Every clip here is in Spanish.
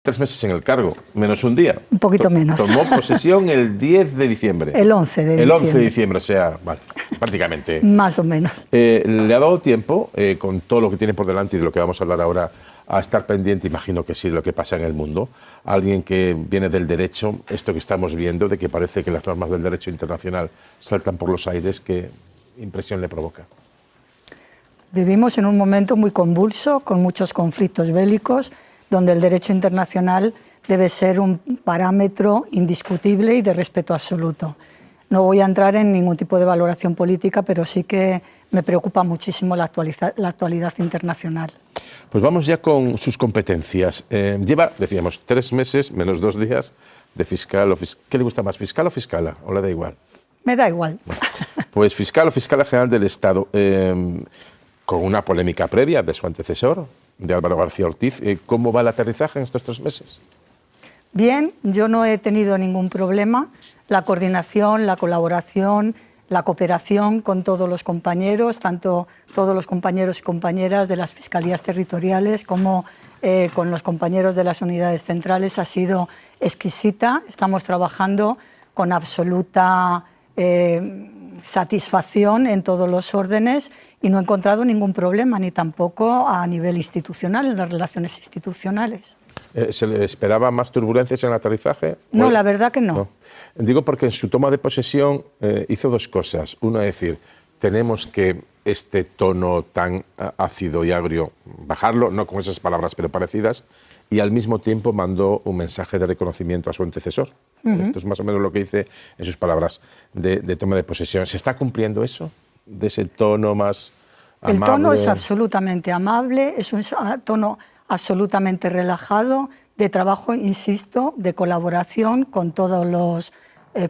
3 meses en el cargo, menos un día. Un poquito menos. Tomó posesión el 10 de diciembre. El 11 de diciembre. El 11 de diciembre, o sea, vale, prácticamente. Más o menos. ¿Le ha dado tiempo, con todo lo que tiene por delante y de lo que vamos a hablar ahora, a estar pendiente, imagino que sí, de lo que pasa en el mundo? Alguien que viene del derecho, esto que estamos viendo, de que parece que las normas del derecho internacional saltan por los aires, ¿qué impresión le provoca? Vivimos en un momento muy convulso, con muchos conflictos bélicos, donde el derecho internacional debe ser un parámetro indiscutible y de respeto absoluto. No voy a entrar en ningún tipo de valoración política, pero sí que me preocupa muchísimo la actualidad internacional. Pues vamos ya con sus competencias. Lleva, decíamos, 3 meses, menos 2 días, de fiscal o fiscal. ¿Qué le gusta más, fiscal o fiscala? ¿O le da igual? Me da igual. Bueno, pues fiscal o fiscala general del Estado, con una polémica previa de su antecesor, de Álvaro García Ortiz. ¿Cómo va el aterrizaje en estos 3 meses? Bien, yo no he tenido ningún problema. La coordinación, la colaboración, la cooperación con todos los compañeros, tanto todos los compañeros y compañeras de las fiscalías territoriales como con los compañeros de las unidades centrales ha sido exquisita. Estamos trabajando con absoluta satisfacción en todos los órdenes y no he encontrado ningún problema, ni tampoco a nivel institucional, en las relaciones institucionales. ¿Se le esperaba más turbulencias en el aterrizaje? No, la verdad que no. Digo porque en su toma de posesión hizo 2 cosas. Una, es decir, tenemos que este tono tan ácido y agrio bajarlo, no con esas palabras pero parecidas, y al mismo tiempo mandó un mensaje de reconocimiento a su antecesor. Esto es más o menos lo que dice en sus palabras de toma de posesión. ¿Se está cumpliendo eso? ¿De ese tono más amable? El tono es absolutamente amable, es un tono absolutamente relajado, de trabajo, insisto, de colaboración con todos los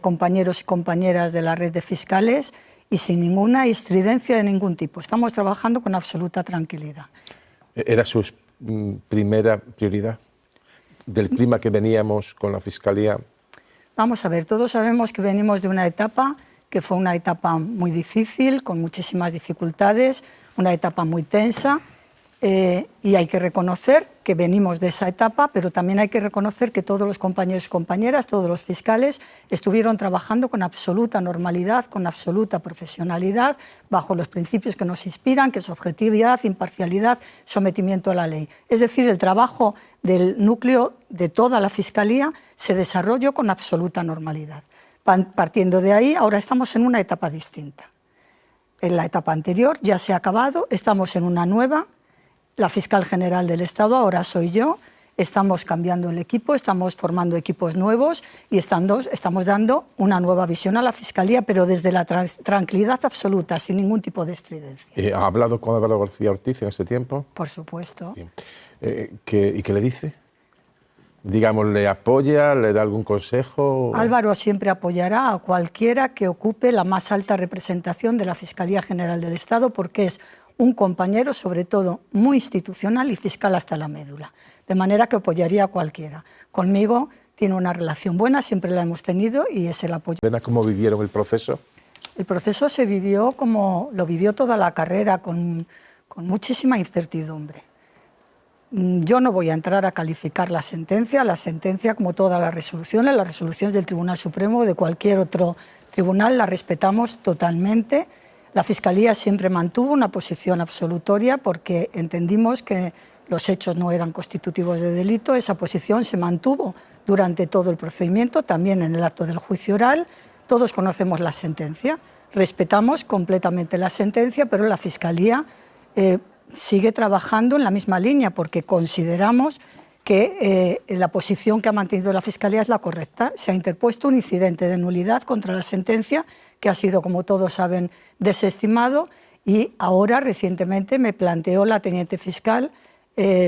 compañeros y compañeras de la red de fiscales y sin ninguna estridencia de ningún tipo. Estamos trabajando con absoluta tranquilidad. ¿Era su primera prioridad del clima que veníamos con la Fiscalía? Vamos a ver, todos sabemos que venimos de una etapa que fue una etapa muy difícil, con muchísimas dificultades, una etapa muy tensa, y hay que reconocer que venimos de esa etapa, pero también hay que reconocer que todos los compañeros y compañeras, todos los fiscales, estuvieron trabajando con absoluta normalidad, con absoluta profesionalidad, bajo los principios que nos inspiran, que es objetividad, imparcialidad, sometimiento a la ley. Es decir, el trabajo del núcleo de toda la Fiscalía se desarrolló con absoluta normalidad. Partiendo de ahí, ahora estamos en una etapa distinta. En la etapa anterior ya se ha acabado, estamos en una nueva. La fiscal general del Estado ahora soy yo, estamos cambiando el equipo, estamos formando equipos nuevos y estamos dando una nueva visión a la Fiscalía, pero desde la tranquilidad absoluta, sin ningún tipo de estridencia. ¿Ha hablado con Álvaro García Ortiz en este tiempo? Por supuesto. Sí. ¿Y qué le dice? Digamos, ¿le apoya, le da algún consejo? Álvaro siempre apoyará a cualquiera que ocupe la más alta representación de la Fiscalía General del Estado, porque es un compañero, sobre todo, muy institucional y fiscal hasta la médula. De manera que apoyaría a cualquiera. Conmigo tiene una relación buena, siempre la hemos tenido y es el apoyo. ¿Cómo vivieron el proceso? El proceso se vivió como lo vivió toda la carrera, con muchísima incertidumbre. Yo no voy a entrar a calificar la sentencia, como todas las resoluciones del Tribunal Supremo o de cualquier otro tribunal, las respetamos totalmente. La Fiscalía siempre mantuvo una posición absolutoria porque entendimos que los hechos no eran constitutivos de delito. Esa posición se mantuvo durante todo el procedimiento, también en el acto del juicio oral. Todos conocemos la sentencia, respetamos completamente la sentencia, pero la Fiscalía sigue trabajando en la misma línea porque consideramos que la posición que ha mantenido la Fiscalía es la correcta. Se ha interpuesto un incidente de nulidad contra la sentencia que ha sido, como todos saben, desestimado, y ahora recientemente me planteó la teniente fiscal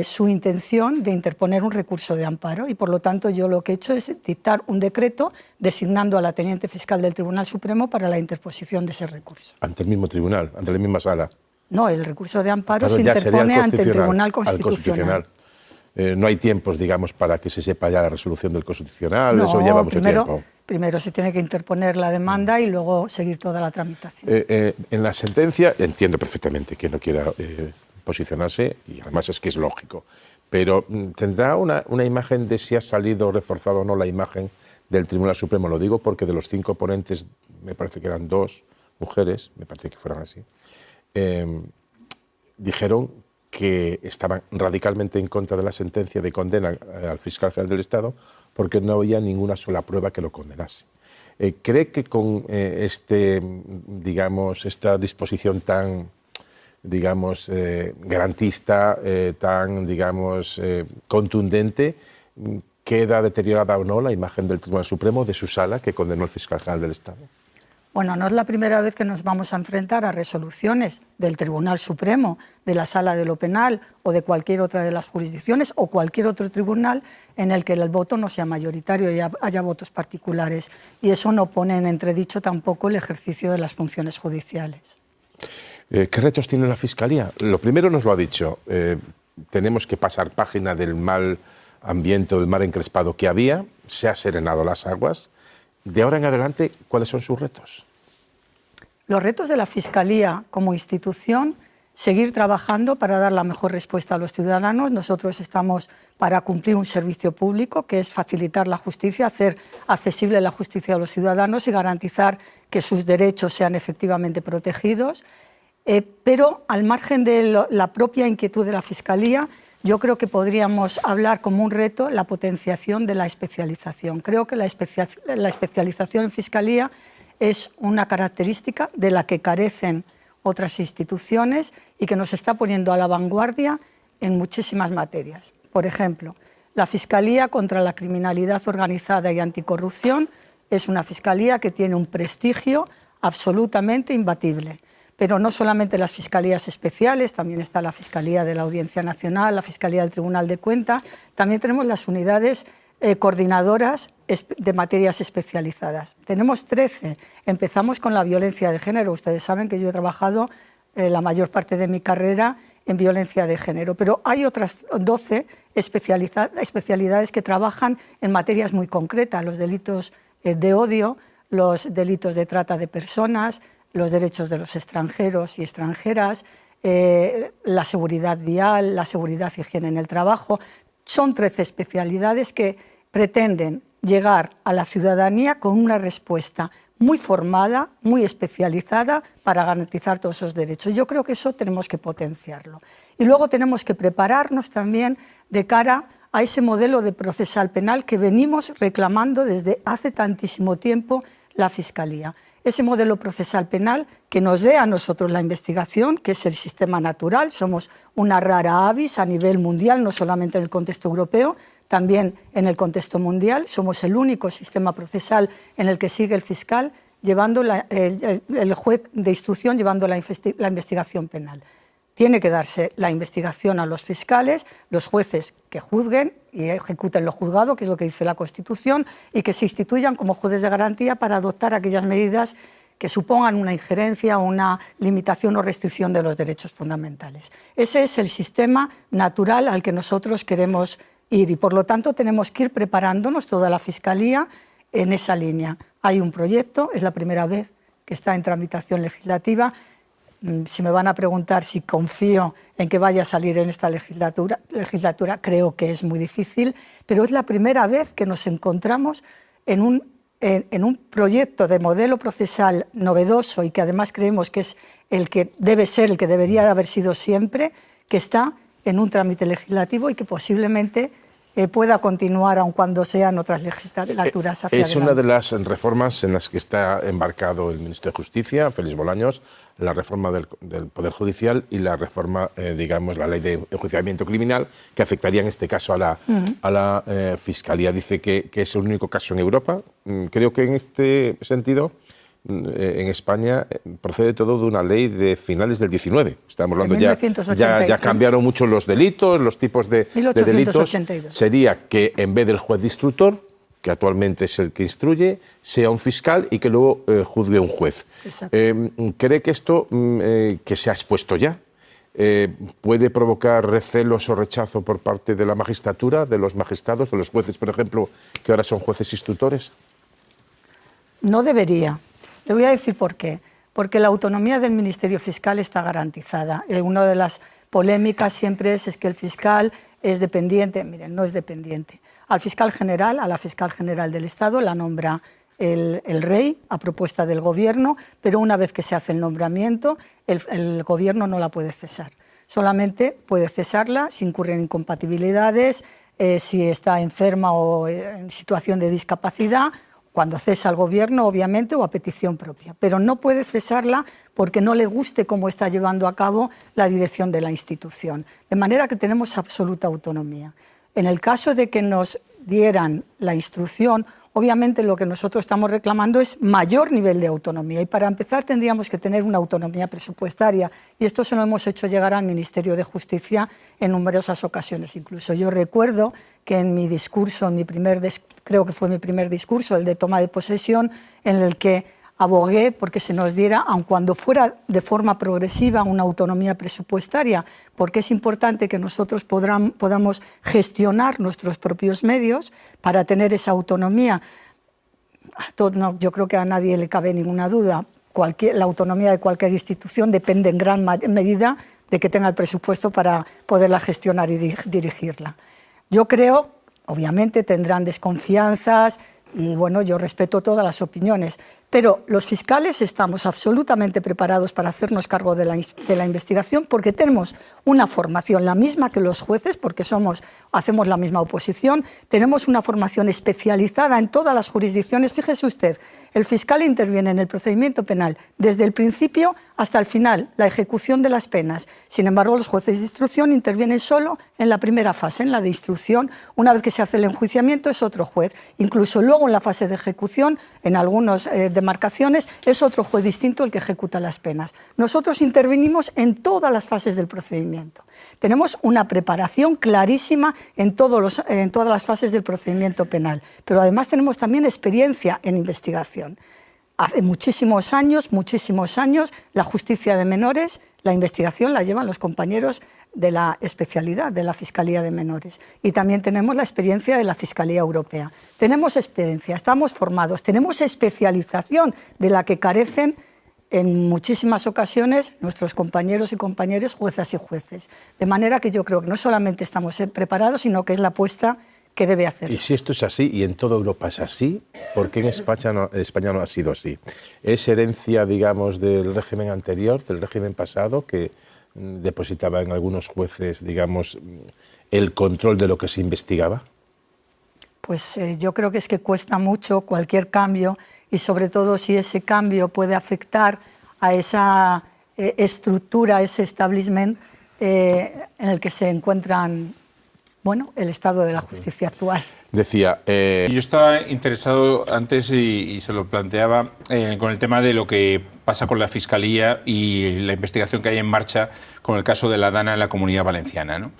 su intención de interponer un recurso de amparo y por lo tanto yo lo que he hecho es dictar un decreto designando a la teniente fiscal del Tribunal Supremo para la interposición de ese recurso. ¿Ante el mismo tribunal, ante la misma sala? No, el recurso de amparo se interpone ante el Tribunal Constitucional. No hay tiempos, digamos, para que se sepa ya la resolución del Constitucional, no, eso lleva mucho tiempo. Primero se tiene que interponer la demanda y luego seguir toda la tramitación. En la sentencia, entiendo perfectamente que no quiera posicionarse, y además es que es lógico, pero ¿tendrá una imagen de si ha salido reforzado o no la imagen del Tribunal Supremo? Lo digo porque de los 5 ponentes, me parece que eran 2 mujeres, me parece que fueran así, dijeron que estaban radicalmente en contra de la sentencia de condena al fiscal general del Estado porque no había ninguna sola prueba que lo condenase. ¿Cree que con esta disposición tan, garantista, tan, contundente, queda deteriorada o no la imagen del Tribunal Supremo, de su sala, que condenó al fiscal general del Estado? Bueno, no es la primera vez que nos vamos a enfrentar a resoluciones del Tribunal Supremo, de la Sala de lo Penal o de cualquier otra de las jurisdicciones o cualquier otro tribunal en el que el voto no sea mayoritario y haya votos particulares. Y eso no pone en entredicho tampoco el ejercicio de las funciones judiciales. ¿Qué retos tiene la Fiscalía? Lo primero nos lo ha dicho. Tenemos que pasar página del mal ambiente o del mar encrespado que había. Se ha serenado las aguas. De ahora en adelante, ¿cuáles son sus retos? Los retos de la Fiscalía como institución, seguir trabajando para dar la mejor respuesta a los ciudadanos. Nosotros estamos para cumplir un servicio público, que es facilitar la justicia, hacer accesible la justicia a los ciudadanos y garantizar que sus derechos sean efectivamente protegidos. Pero al margen de la propia inquietud de la Fiscalía, yo creo que podríamos hablar como un reto la potenciación de la especialización. Creo que la especialización en Fiscalía es una característica de la que carecen otras instituciones y que nos está poniendo a la vanguardia en muchísimas materias. Por ejemplo, la Fiscalía contra la Criminalidad Organizada y Anticorrupción es una Fiscalía que tiene un prestigio absolutamente imbatible. Pero no solamente las fiscalías especiales, también está la Fiscalía de la Audiencia Nacional, la Fiscalía del Tribunal de Cuentas, también tenemos las unidades coordinadoras de materias especializadas. Tenemos 13, empezamos con la violencia de género. Ustedes saben que yo he trabajado la mayor parte de mi carrera en violencia de género, pero hay otras 12 especialidades que trabajan en materias muy concretas, los delitos de odio, los delitos de trata de personas, los derechos de los extranjeros y extranjeras, la seguridad vial, la seguridad y higiene en el trabajo. Son 13 especialidades que pretenden llegar a la ciudadanía con una respuesta muy formada, muy especializada para garantizar todos esos derechos. Yo creo que eso tenemos que potenciarlo. Y luego tenemos que prepararnos también de cara a ese modelo de procesal penal que venimos reclamando desde hace tantísimo tiempo la Fiscalía. Ese modelo procesal penal que nos dé a nosotros la investigación, que es el sistema natural. Somos una rara avis a nivel mundial, no solamente en el contexto europeo, también en el contexto mundial. Somos el único sistema procesal en el que sigue el fiscal, llevando el juez de instrucción, llevando la investigación penal. Tiene que darse la investigación a los fiscales, los jueces que juzguen y ejecuten lo juzgado, que es lo que dice la Constitución, y que se instituyan como jueces de garantía para adoptar aquellas medidas que supongan una injerencia, una limitación o restricción de los derechos fundamentales. Ese es el sistema natural al que nosotros queremos ir y, por lo tanto, tenemos que ir preparándonos toda la Fiscalía en esa línea. Hay un proyecto, es la primera vez que está en tramitación legislativa. Si me van a preguntar si confío en que vaya a salir en esta legislatura, creo que es muy difícil, pero es la primera vez que nos encontramos en un proyecto de modelo procesal novedoso y que además creemos que es el que debe ser, el que debería haber sido siempre, que está en un trámite legislativo y que posiblemente pueda continuar aun cuando sean otras legislaturas hacia Es adelante. una de las reformas en las que está embarcado el ministro de Justicia, Félix Bolaños, la reforma del Poder Judicial y la reforma, la ley de enjuiciamiento criminal, que afectaría en este caso a la Fiscalía. Dice que es el único caso en Europa. Creo que en este sentido, en España procede todo de una ley de finales del 19. Estamos hablando ya cambiaron mucho los delitos, los tipos de delitos. Sería que en vez del juez de instructor, que actualmente es el que instruye, sea un fiscal y que luego juzgue un juez. ¿Cree que esto, que se ha expuesto ya, puede provocar recelos o rechazo por parte de la magistratura, de los magistrados, de los jueces, por ejemplo, que ahora son jueces instructores? No debería. Le voy a decir por qué. Porque la autonomía del Ministerio Fiscal está garantizada. Una de las polémicas siempre es que el fiscal es dependiente, miren, no es dependiente. Al fiscal general, a la fiscal general del Estado, la nombra el rey a propuesta del gobierno, pero una vez que se hace el nombramiento, el gobierno no la puede cesar. Solamente puede cesarla si incurren incompatibilidades, si está enferma o en situación de discapacidad, cuando cesa el gobierno, obviamente, o a petición propia. Pero no puede cesarla porque no le guste cómo está llevando a cabo la dirección de la institución. De manera que tenemos absoluta autonomía. En el caso de que nos dieran la instrucción, obviamente lo que nosotros estamos reclamando es mayor nivel de autonomía y para empezar tendríamos que tener una autonomía presupuestaria y esto se lo hemos hecho llegar al Ministerio de Justicia en numerosas ocasiones. Incluso yo recuerdo que en mi discurso, creo que fue mi primer discurso, el de toma de posesión, en el que abogué porque se nos diera, aun cuando fuera de forma progresiva, una autonomía presupuestaria, porque es importante que nosotros podamos gestionar nuestros propios medios para tener esa autonomía. Yo creo que a nadie le cabe ninguna duda. La autonomía de cualquier institución depende en gran medida de que tenga el presupuesto para poderla gestionar y dirigirla. Yo creo, obviamente tendrán desconfianzas, y bueno, yo respeto todas las opiniones, pero los fiscales estamos absolutamente preparados para hacernos cargo de la investigación porque tenemos una formación, la misma que los jueces, porque hacemos la misma oposición, tenemos una formación especializada en todas las jurisdicciones. Fíjese usted, el fiscal interviene en el procedimiento penal desde el principio hasta el final, la ejecución de las penas. Sin embargo, los jueces de instrucción intervienen solo en la primera fase, en la de instrucción. Una vez que se hace el enjuiciamiento es otro juez. Incluso luego en la fase de ejecución, en algunas demarcaciones, es otro juez distinto el que ejecuta las penas. Nosotros intervenimos en todas las fases del procedimiento. Tenemos una preparación clarísima en todas las fases del procedimiento penal, pero además tenemos también experiencia en investigación. Hace muchísimos años, la justicia de menores, la investigación la llevan los compañeros de la especialidad de la Fiscalía de Menores. Y también tenemos la experiencia de la Fiscalía Europea. Tenemos experiencia, estamos formados, tenemos especialización de la que carecen en muchísimas ocasiones nuestros compañeros y compañeras, juezas y jueces. De manera que yo creo que no solamente estamos preparados, sino que es la apuesta que debe hacer. Y si esto es así y en toda Europa es así, ¿por qué en España no ha sido así? ¿Es herencia, digamos, del régimen anterior, del régimen pasado, que depositaba en algunos jueces, digamos, el control de lo que se investigaba? Pues yo creo que es que cuesta mucho cualquier cambio y sobre todo si ese cambio puede afectar a esa estructura, ese establishment en el que se encuentran, bueno, el estado de la justicia actual. Decía... Yo estaba interesado antes y se lo planteaba con el tema de lo que pasa con la Fiscalía y la investigación que hay en marcha con el caso de la Dana en la Comunidad Valenciana, ¿no?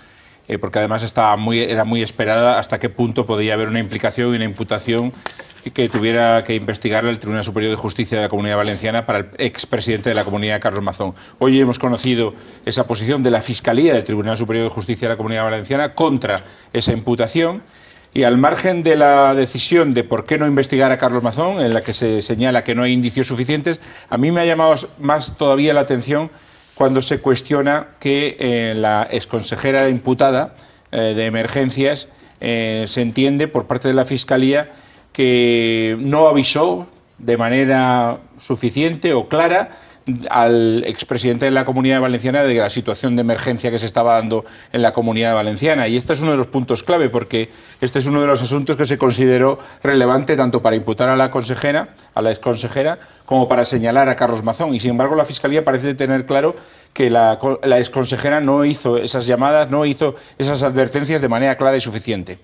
Porque además era muy esperada hasta qué punto podía haber una implicación y una imputación que tuviera que investigar el Tribunal Superior de Justicia de la Comunidad Valenciana para el expresidente de la Comunidad, Carlos Mazón. Hoy hemos conocido esa posición de la Fiscalía del Tribunal Superior de Justicia de la Comunidad Valenciana contra esa imputación. Y al margen de la decisión de por qué no investigar a Carlos Mazón, en la que se señala que no hay indicios suficientes, a mí me ha llamado más todavía la atención cuando se cuestiona que la exconsejera imputada de emergencias se entiende por parte de la Fiscalía que no avisó de manera suficiente o clara al expresidente de la Comunidad Valenciana de la situación de emergencia que se estaba dando en la Comunidad Valenciana. Y este es uno de los puntos clave, porque este es uno de los asuntos que se consideró relevante tanto para imputar a la exconsejera, como para señalar a Carlos Mazón. Y sin embargo, la Fiscalía parece tener claro que la exconsejera no hizo esas llamadas, no hizo esas advertencias de manera clara y suficiente.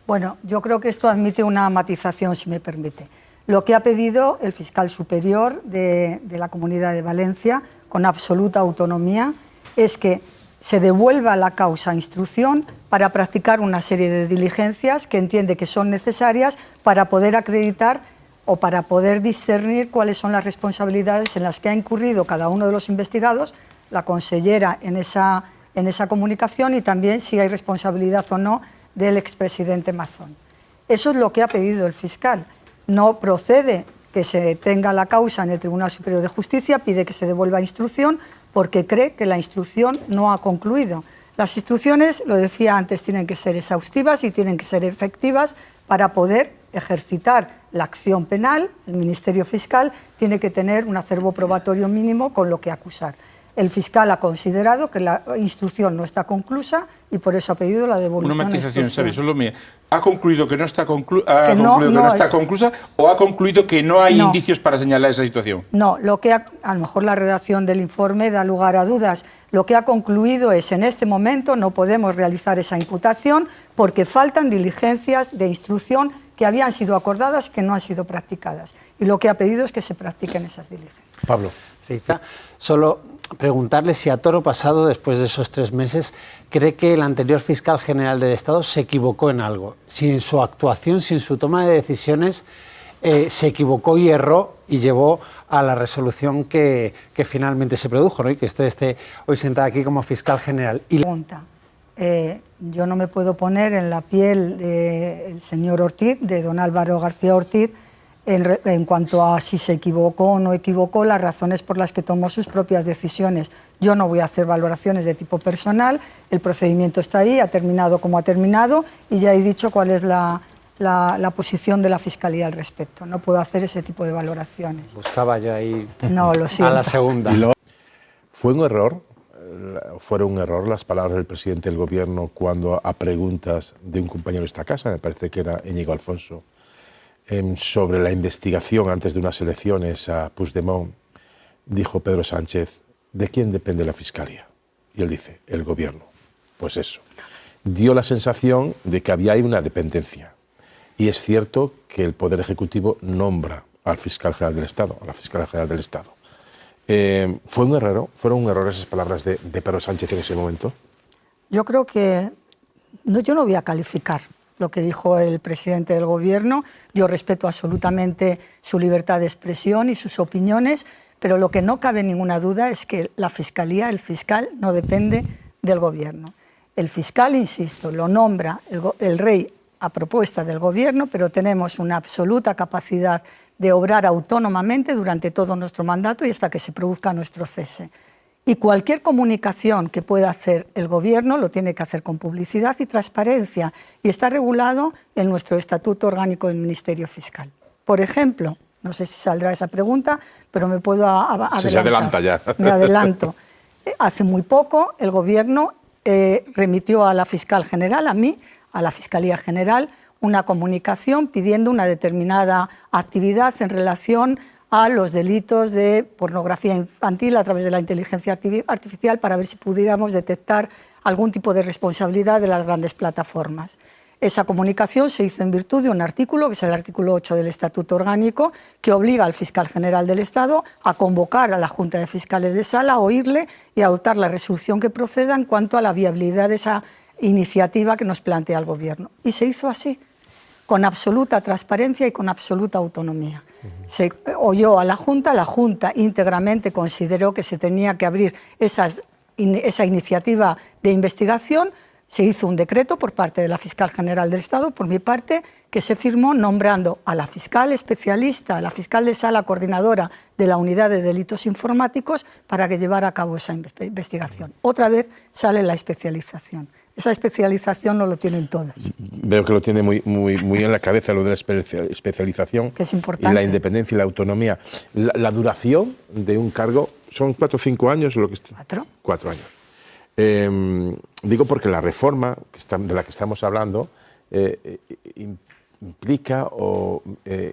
Bueno, yo creo que esto admite una matización, si me permite. Lo que ha pedido el fiscal superior de la Comunidad de Valencia, con absoluta autonomía, es que se devuelva la causa a instrucción para practicar una serie de diligencias que entiende que son necesarias para poder acreditar o para poder discernir cuáles son las responsabilidades en las que ha incurrido cada uno de los investigados, la consellera en esa comunicación y también si hay responsabilidad o no del expresidente Mazón. Eso es lo que ha pedido el fiscal. No procede que se tenga la causa en el Tribunal Superior de Justicia, pide que se devuelva a instrucción porque cree que la instrucción no ha concluido. Las instrucciones, lo decía antes, tienen que ser exhaustivas y tienen que ser efectivas para poder ejercitar la acción penal. El Ministerio Fiscal tiene que tener un acervo probatorio mínimo con lo que acusar. El fiscal ha considerado que la instrucción no está conclusa y por eso ha pedido la devolución. Una matización, Xavi, solo mía. ¿Ha concluido que no está, conclusa o ha concluido que no hay indicios para señalar esa situación? No, a lo mejor la redacción del informe da lugar a dudas. Lo que ha concluido es, en este momento no podemos realizar esa imputación porque faltan diligencias de instrucción que habían sido acordadas que no han sido practicadas. Y lo que ha pedido es que se practiquen esas diligencias. Pablo. Sí, solo preguntarle si a toro pasado, después de esos 3 meses, cree que el anterior fiscal general del Estado se equivocó en algo. Si en su actuación, si en su toma de decisiones se equivocó y erró y llevó a la resolución que finalmente se produjo, ¿no? Y que usted esté hoy sentada aquí como fiscal general. Pregunta. Yo no me puedo poner en la piel del señor Ortiz, de don Álvaro García Ortiz, en cuanto a si se equivocó o no equivocó, las razones por las que tomó sus propias decisiones. Yo no voy a hacer valoraciones de tipo personal, el procedimiento está ahí, ha terminado como ha terminado y ya he dicho cuál es la posición de la Fiscalía al respecto. No puedo hacer ese tipo de valoraciones. Buscaba yo ahí no, lo siento. A la segunda. ¿Fue un error? ¿Fueron un error las palabras del presidente del Gobierno cuando a preguntas de un compañero de esta casa, me parece que era Íñigo Alfonso, sobre la investigación antes de unas elecciones a Puigdemont, dijo Pedro Sánchez, ¿de quién depende la Fiscalía? Y él dice, el Gobierno. Pues eso. Dio la sensación de que había ahí una dependencia. Y es cierto que el Poder Ejecutivo nombra al Fiscal General del Estado, a la Fiscal General del Estado. ¿Fue un error? ¿Fueron un error esas palabras de Pedro Sánchez en ese momento? Yo creo que yo no voy a calificar lo que dijo el presidente del Gobierno. Yo respeto absolutamente su libertad de expresión y sus opiniones, pero lo que no cabe ninguna duda es que la Fiscalía, el fiscal, no depende del Gobierno. El fiscal, insisto, lo nombra el rey a propuesta del Gobierno, pero tenemos una absoluta capacidad de obrar autónomamente durante todo nuestro mandato y hasta que se produzca nuestro cese. Y cualquier comunicación que pueda hacer el Gobierno lo tiene que hacer con publicidad y transparencia y está regulado en nuestro Estatuto Orgánico del Ministerio Fiscal. Por ejemplo, no sé si saldrá esa pregunta, pero me puedo adelantar. Se adelanta ya. Me adelanto. Hace muy poco el Gobierno remitió a la Fiscal General, a mí, a la Fiscalía General, una comunicación pidiendo una determinada actividad en relación a los delitos de pornografía infantil a través de la inteligencia artificial para ver si pudiéramos detectar algún tipo de responsabilidad de las grandes plataformas. Esa comunicación se hizo en virtud de un artículo, que es el artículo 8 del Estatuto Orgánico, que obliga al Fiscal General del Estado a convocar a la Junta de Fiscales de Sala, a oírle y a adoptar la resolución que proceda en cuanto a la viabilidad de esa iniciativa que nos plantea el Gobierno. Y se hizo así, con absoluta transparencia y con absoluta autonomía. Se oyó a la Junta íntegramente consideró que se tenía que abrir esa iniciativa de investigación, se hizo un decreto por parte de la Fiscal General del Estado, por mi parte, que se firmó nombrando a la fiscal especialista, a la fiscal de sala coordinadora de la Unidad de Delitos Informáticos para que llevara a cabo esa investigación. Otra vez sale la especialización. Esa especialización no lo tienen todos. Veo que lo tiene muy en la cabeza lo de la especialización, que es importante. Y la independencia y la autonomía. La duración de un cargo son 4 o 5 años. Lo que ¿4? 4 años. Digo porque la reforma de la que estamos hablando implica o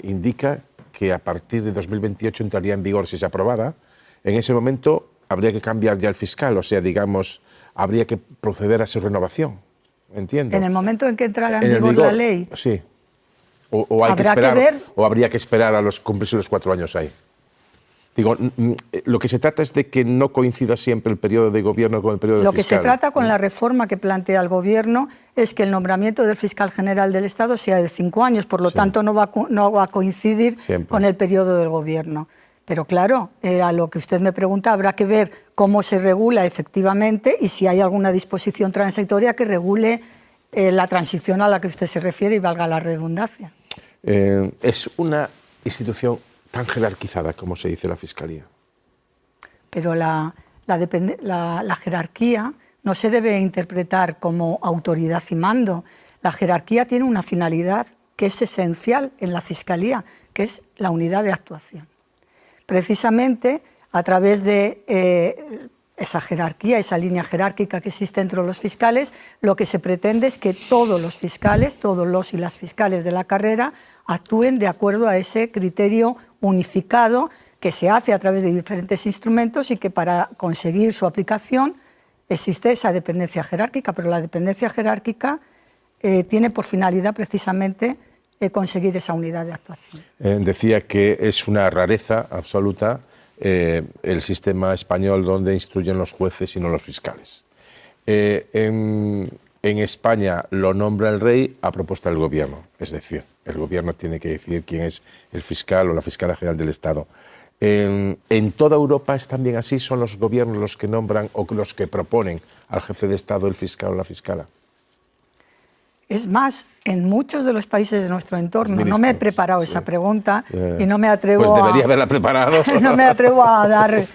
indica que a partir de 2028 entraría en vigor, si se aprobara. En ese momento habría que cambiar ya el fiscal, o sea, digamos, habría que proceder a su renovación, entiendo. En el momento en que entrara en vigor la ley. Sí. O hay que esperar, o habría que esperar a cumplirse los 4 años ahí. Digo, lo que se trata es de que no coincida siempre el periodo de gobierno con el periodo Lo fiscal. que se trata con la reforma que plantea el Gobierno es que el nombramiento del Fiscal General del Estado sea de 5 años, por lo tanto no va a coincidir siempre con el periodo del Gobierno. Pero claro, a lo que usted me pregunta, habrá que ver cómo se regula efectivamente y si hay alguna disposición transitoria que regule la transición a la que usted se refiere y valga la redundancia. Es una institución tan jerarquizada como se dice la Fiscalía. Pero la jerarquía no se debe interpretar como autoridad y mando. La jerarquía tiene una finalidad que es esencial en la Fiscalía, que es la unidad de actuación. Precisamente a través de esa jerarquía, esa línea jerárquica que existe entre los fiscales, lo que se pretende es que todos los fiscales, todos los y las fiscales de la carrera, actúen de acuerdo a ese criterio unificado que se hace a través de diferentes instrumentos y que para conseguir su aplicación existe esa dependencia jerárquica, pero la dependencia jerárquica tiene por finalidad precisamente conseguir esa unidad de actuación. Decía que es una rareza absoluta el sistema español donde instruyen los jueces y no los fiscales. En España lo nombra el rey a propuesta del gobierno, es decir, el gobierno tiene que decidir quién es el fiscal o la fiscala general del Estado. ¿En toda Europa es también así? ¿Son los gobiernos los que nombran o los que proponen al jefe de Estado, el fiscal o la fiscala? Es más, en muchos de los países de nuestro entorno, no me he preparado esa pregunta y no me atrevo pues debería haberla preparado. No me atrevo a dar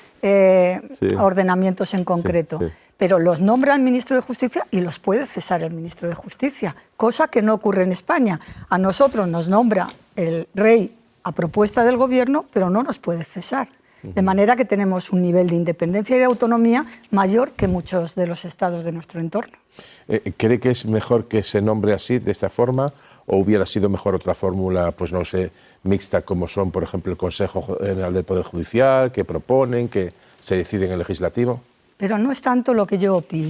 ordenamientos en concreto. Sí, sí. Pero los nombra el ministro de Justicia y los puede cesar el ministro de Justicia, cosa que no ocurre en España. A nosotros nos nombra el rey a propuesta del gobierno, pero no nos puede cesar. De manera que tenemos un nivel de independencia y de autonomía mayor que muchos de los estados de nuestro entorno. ¿Cree que es mejor que se nombre así, de esta forma, o hubiera sido mejor otra fórmula, pues no sé, mixta, como son, por ejemplo, el Consejo General del Poder Judicial, que proponen, que se decide en el legislativo? Pero no es tanto lo que yo opine.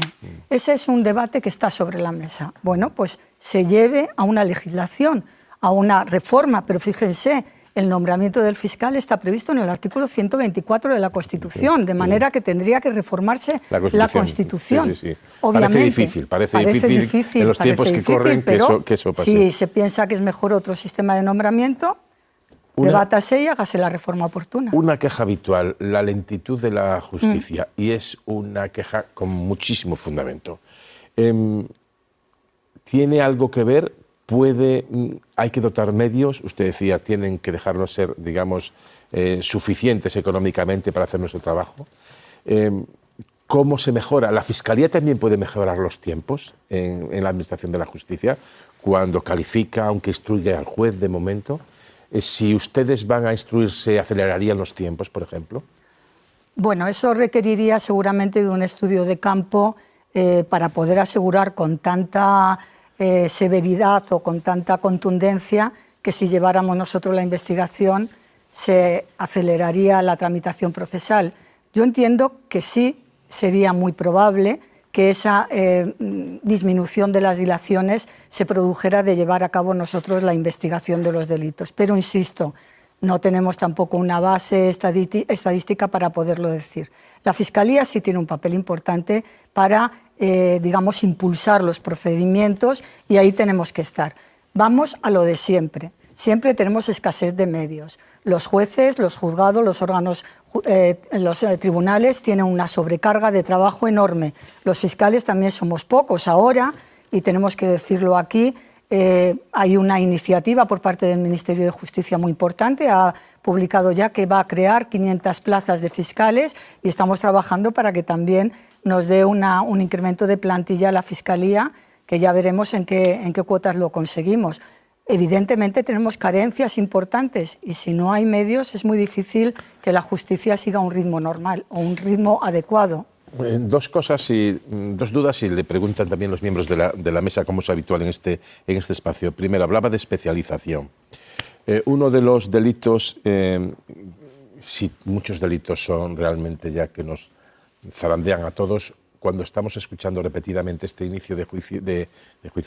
Ese es un debate que está sobre la mesa. Bueno, pues se lleve a una legislación, a una reforma, pero fíjense, el nombramiento del fiscal está previsto en el artículo 124 de la Constitución, de manera que tendría que reformarse la Constitución. Sí. Obviamente, parece difícil en los tiempos que corren que eso pase. Si se piensa que es mejor otro sistema de nombramiento, debátase y hágase la reforma oportuna. Una queja habitual, la lentitud de la justicia, y es una queja con muchísimo fundamento. ¿Tiene algo que ver? Hay que dotar medios, usted decía, tienen que dejarnos ser, digamos, suficientes económicamente para hacer nuestro trabajo. ¿Cómo se mejora? ¿La Fiscalía también puede mejorar los tiempos en la Administración de la Justicia cuando califica, aunque instruye al juez de momento? Si ustedes van a instruirse, ¿acelerarían los tiempos, por ejemplo? Bueno, eso requeriría seguramente de un estudio de campo para poder asegurar con tanta severidad o con tanta contundencia que si lleváramos nosotros la investigación se aceleraría la tramitación procesal. Yo entiendo que sí sería muy probable que esa disminución de las dilaciones se produjera de llevar a cabo nosotros la investigación de los delitos. Pero, insisto, no tenemos tampoco una base estadística para poderlo decir. La Fiscalía sí tiene un papel importante para, digamos, impulsar los procedimientos y ahí tenemos que estar. Vamos a lo de siempre. Siempre tenemos escasez de medios. Los jueces, los juzgados, los órganos, los tribunales tienen una sobrecarga de trabajo enorme. Los fiscales también somos pocos ahora, y tenemos que decirlo aquí. Hay una iniciativa por parte del Ministerio de Justicia muy importante, ha publicado ya que va a crear 500 plazas de fiscales y estamos trabajando para que también nos dé un incremento de plantilla a la Fiscalía, que ya veremos en qué cuotas lo conseguimos. Evidentemente tenemos carencias importantes y si no hay medios es muy difícil que la justicia siga un ritmo normal o un ritmo adecuado. Dos dudas, y le preguntan también los miembros de la mesa, como es habitual en este espacio. Primero, hablaba de especialización. Uno de los delitos, si muchos delitos son realmente ya que nos zarandean a todos, cuando estamos escuchando repetidamente este inicio de juicio,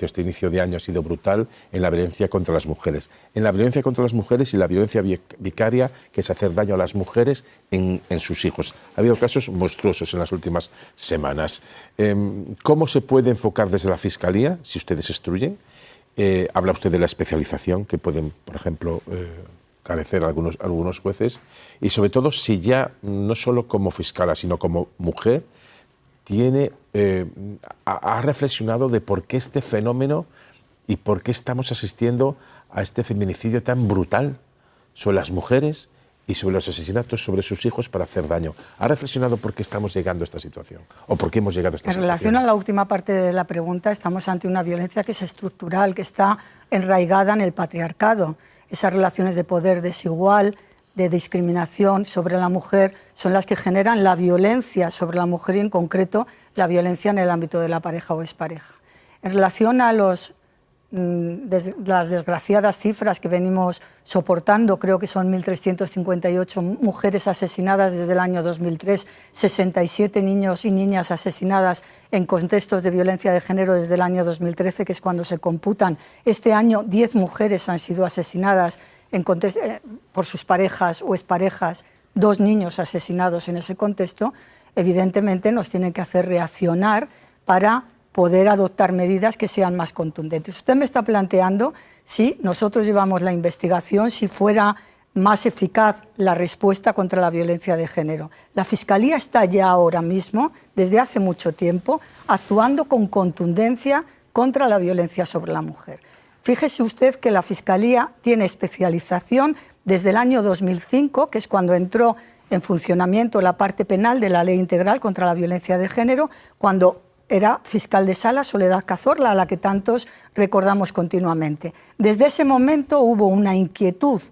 este inicio de año ha sido brutal en la violencia contra las mujeres. En la violencia contra las mujeres y la violencia vicaria, que es hacer daño a las mujeres en sus hijos. Ha habido casos monstruosos en las últimas semanas. ¿Cómo se puede enfocar desde la Fiscalía, si ustedes instruyen? Habla usted de la especialización que pueden, por ejemplo, carecer algunos jueces. Y sobre todo, si ya, no solo como fiscala, sino como mujer, ha reflexionado de por qué este fenómeno y por qué estamos asistiendo a este feminicidio tan brutal sobre las mujeres y sobre los asesinatos sobre sus hijos para hacer daño. ¿Ha reflexionado por qué estamos llegando a esta situación? ¿O por qué hemos llegado a esta situación? En relación a la última parte de la pregunta, estamos ante una violencia que es estructural, que está enraigada en el patriarcado. Esas relaciones de poder desigual, de discriminación sobre la mujer, son las que generan la violencia sobre la mujer y, en concreto, la violencia en el ámbito de la pareja o expareja. En relación a las desgraciadas cifras que venimos soportando, creo que son 1.358 mujeres asesinadas desde el año 2003, 67 niños y niñas asesinadas en contextos de violencia de género desde el año 2013, que es cuando se computan. Este año 10 mujeres han sido asesinadas por sus parejas o exparejas, 2 niños asesinados en ese contexto. Evidentemente nos tienen que hacer reaccionar para poder adoptar medidas que sean más contundentes. Usted me está planteando si nosotros llevamos la investigación, si fuera más eficaz la respuesta contra la violencia de género. La Fiscalía está ya ahora mismo, desde hace mucho tiempo, actuando con contundencia contra la violencia sobre la mujer. Fíjese usted que la Fiscalía tiene especialización desde el año 2005, que es cuando entró en funcionamiento la parte penal de la Ley Integral contra la Violencia de Género, cuando era fiscal de sala Soledad Cazorla, a la que tantos recordamos continuamente. Desde ese momento hubo una inquietud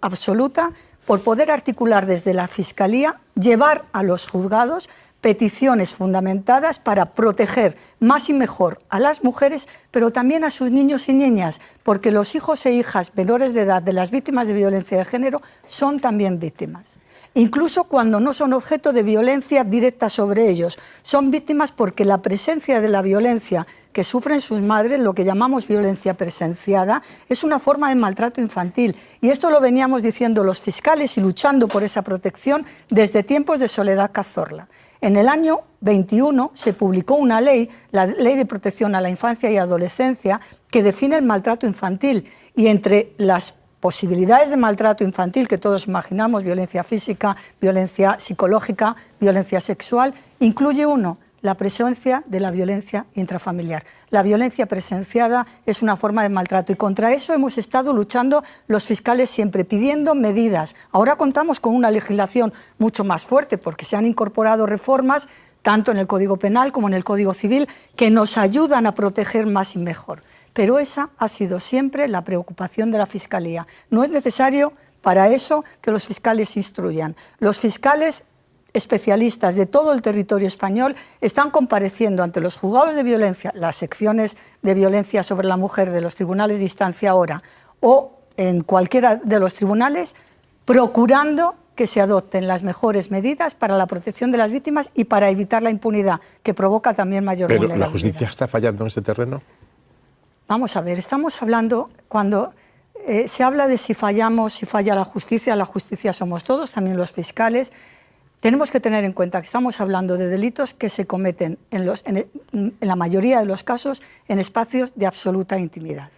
absoluta por poder articular desde la Fiscalía, llevar a los juzgados peticiones fundamentadas para proteger más y mejor a las mujeres, pero también a sus niños y niñas, porque los hijos e hijas menores de edad de las víctimas de violencia de género son también víctimas. Incluso cuando no son objeto de violencia directa sobre ellos, son víctimas porque la presencia de la violencia que sufren sus madres, lo que llamamos violencia presenciada, es una forma de maltrato infantil. Y esto lo veníamos diciendo los fiscales y luchando por esa protección desde tiempos de Soledad Cazorla. En el año 21 se publicó una ley, la Ley de Protección a la Infancia y Adolescencia, que define el maltrato infantil, y entre las posibilidades de maltrato infantil que todos imaginamos, violencia física, violencia psicológica, violencia sexual, incluye uno, la presencia de la violencia intrafamiliar. La violencia presenciada es una forma de maltrato y contra eso hemos estado luchando los fiscales siempre, pidiendo medidas. Ahora contamos con una legislación mucho más fuerte porque se han incorporado reformas tanto en el Código Penal como en el Código Civil que nos ayudan a proteger más y mejor. Pero esa ha sido siempre la preocupación de la Fiscalía. No es necesario para eso que los fiscales instruyan. Los fiscales especialistas de todo el territorio español están compareciendo ante los juzgados de violencia, las secciones de violencia sobre la mujer de los tribunales de instancia ahora o en cualquiera de los tribunales, procurando que se adopten las mejores medidas para la protección de las víctimas y para evitar la impunidad, que provoca también mayor vulnerabilidad. ¿Pero la justicia está fallando en este terreno? Vamos a ver, estamos hablando, cuando se habla de si fallamos, si falla la justicia somos todos, también los fiscales. Tenemos que tener en cuenta que estamos hablando de delitos que se cometen en la mayoría de los casos en espacios de absoluta intimidad,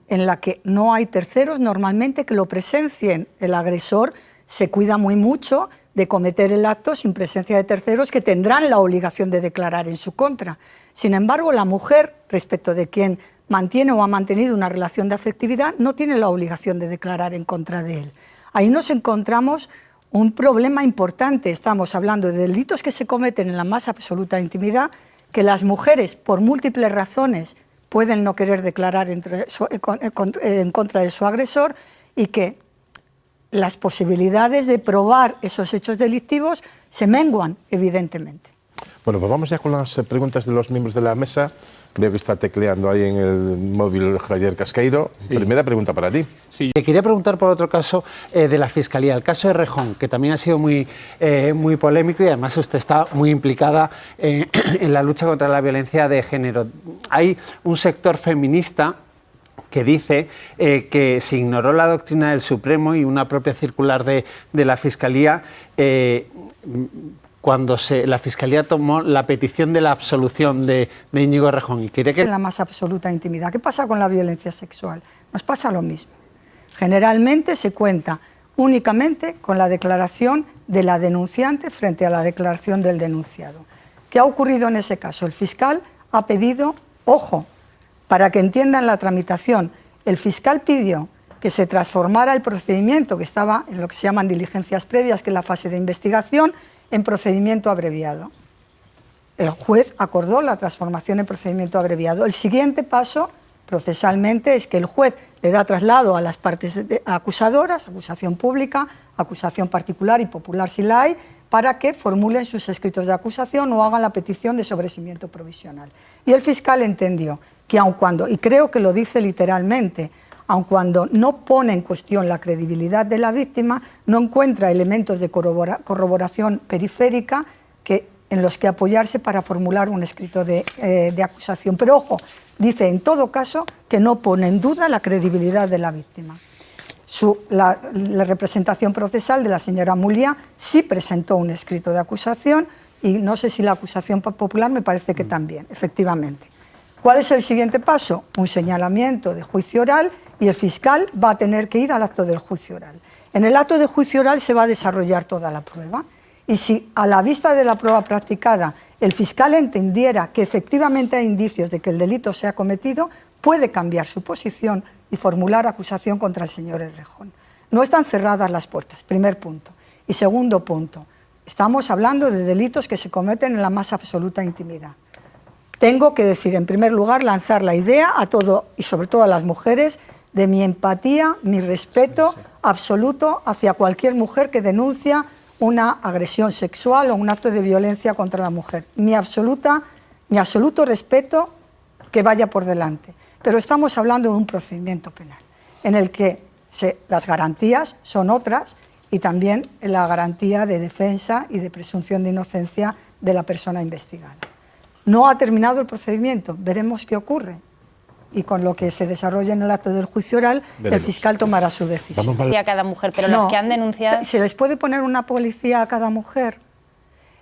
en la que no hay terceros normalmente que lo presencien. El agresor se cuida muy mucho de cometer el acto sin presencia de terceros que tendrán la obligación de declarar en su contra. Sin embargo, la mujer, respecto de quien mantiene o ha mantenido una relación de afectividad, no tiene la obligación de declarar en contra de él. Ahí nos encontramos un problema importante. Estamos hablando de delitos que se cometen en la más absoluta intimidad, que las mujeres, por múltiples razones, pueden no querer declarar en contra de su agresor y que las posibilidades de probar esos hechos delictivos se menguan, evidentemente. Bueno, pues vamos ya con las preguntas de los miembros de la mesa. Veo que está tecleando ahí en el móvil Javier Casqueiro. Sí. Primera pregunta para ti. Sí. Te quería preguntar por otro caso de la Fiscalía, el caso de Rejón, que también ha sido muy polémico y además usted está muy implicada en la lucha contra la violencia de género. Hay un sector feminista que dice que se ignoró la doctrina del Supremo y una propia circular de la Fiscalía cuando la Fiscalía tomó la petición de la absolución de Íñigo Rejón. Y quería que... En la más absoluta intimidad. ¿Qué pasa con la violencia sexual? Nos pasa lo mismo. Generalmente se cuenta únicamente con la declaración de la denunciante frente a la declaración del denunciado. ¿Qué ha ocurrido en ese caso? El fiscal ha pedido, ojo, para que entiendan la tramitación, el fiscal pidió que se transformara el procedimiento que estaba en lo que se llaman diligencias previas, que es la fase de investigación, en procedimiento abreviado. El juez acordó la transformación en procedimiento abreviado. El siguiente paso, procesalmente, es que el juez le da traslado a las partes acusadoras, acusación pública, acusación particular y popular si la hay, para que formulen sus escritos de acusación o hagan la petición de sobreseimiento provisional. Y el fiscal entendió que aun cuando, y creo que lo dice literalmente, aun cuando no pone en cuestión la credibilidad de la víctima, no encuentra elementos de corroboración periférica en los que apoyarse para formular un escrito de acusación. Pero ojo, dice en todo caso que no pone en duda la credibilidad de la víctima. La representación procesal de la señora Muliá sí presentó un escrito de acusación y no sé si la acusación popular, me parece que también, efectivamente. ¿Cuál es el siguiente paso? Un señalamiento de juicio oral y el fiscal va a tener que ir al acto del juicio oral. En el acto de juicio oral se va a desarrollar toda la prueba y si a la vista de la prueba practicada el fiscal entendiera que efectivamente hay indicios de que el delito se ha cometido, puede cambiar su posición y formular acusación contra el señor Errejón. No están cerradas las puertas, primer punto. Y segundo punto, estamos hablando de delitos que se cometen en la más absoluta intimidad. Tengo que decir, en primer lugar, lanzar la idea a todo y sobre todo a las mujeres de mi empatía, mi respeto absoluto hacia cualquier mujer que denuncia una agresión sexual o un acto de violencia contra la mujer. Mi absoluto respeto que vaya por delante. Pero estamos hablando de un procedimiento penal en el que las garantías son otras y también la garantía de defensa y de presunción de inocencia de la persona investigada. No ha terminado el procedimiento, veremos qué ocurre. Y con lo que se desarrolla en el acto del juicio oral, el fiscal tomará su decisión. A cada mujer, pero las que han denunciado... ¿Se les puede poner una policía a cada mujer?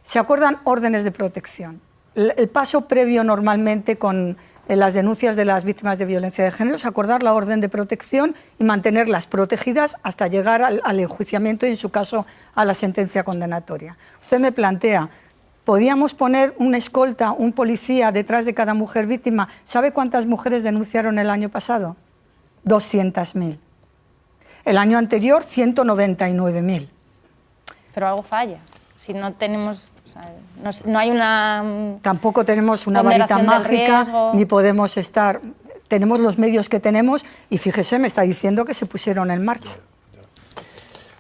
Se acuerdan órdenes de protección. El paso previo normalmente con las denuncias de las víctimas de violencia de género es acordar la orden de protección y mantenerlas protegidas hasta llegar al enjuiciamiento y, en su caso, a la sentencia condenatoria. Usted me plantea... ¿Podíamos poner un escolta, un policía detrás de cada mujer víctima? ¿Sabe cuántas mujeres denunciaron el año pasado? 200.000. El año anterior, 199.000. Pero algo falla. Si no tenemos... O sea, no hay una... Tampoco tenemos una varita mágica, ni podemos estar... Tenemos los medios que tenemos y fíjese, me está diciendo que se pusieron en marcha.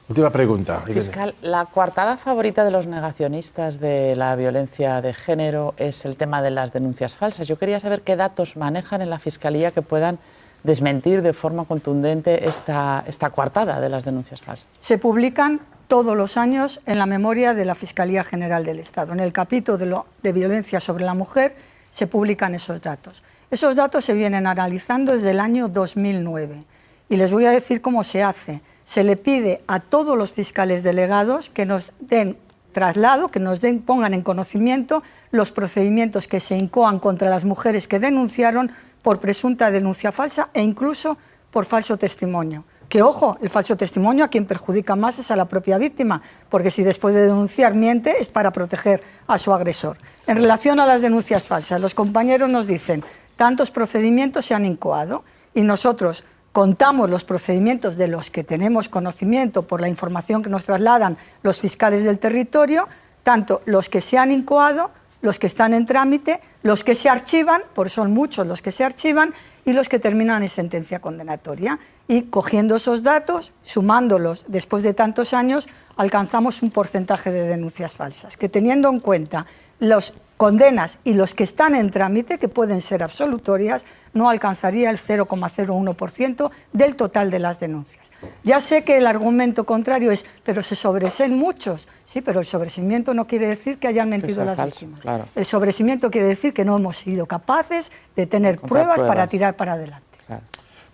Última pregunta. Fiscal, la coartada favorita de los negacionistas de la violencia de género es el tema de las denuncias falsas. Yo quería saber qué datos manejan en la Fiscalía que puedan desmentir de forma contundente esta coartada de las denuncias falsas. Se publican todos los años en la memoria de la Fiscalía General del Estado. En el capítulo de violencia sobre la mujer se publican esos datos. Esos datos se vienen analizando desde el año 2009 y les voy a decir cómo se hace. Se le pide a todos los fiscales delegados que nos den traslado, que pongan en conocimiento los procedimientos que se incoan contra las mujeres que denunciaron por presunta denuncia falsa e incluso por falso testimonio. Que, ojo, el falso testimonio a quien perjudica más es a la propia víctima, porque si después de denunciar miente es para proteger a su agresor. En relación a las denuncias falsas, los compañeros nos dicen, tantos procedimientos se han incoado y nosotros contamos los procedimientos de los que tenemos conocimiento por la información que nos trasladan los fiscales del territorio, tanto los que se han incoado, los que están en trámite, los que se archivan, por son muchos los que se archivan, y los que terminan en sentencia condenatoria. Y cogiendo esos datos, sumándolos después de tantos años, alcanzamos un porcentaje de denuncias falsas, que teniendo en cuenta los condenas y los que están en trámite, que pueden ser absolutorias, no alcanzaría el 0,01% del total de las denuncias. Ya sé que el argumento contrario es, pero se sobreseen muchos. Sí, pero el sobreseimiento no quiere decir que hayan mentido las víctimas. Claro. El sobreseimiento quiere decir que no hemos sido capaces de tener pruebas para tirar para adelante. Claro.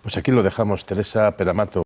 Pues aquí lo dejamos, Teresa Peramato.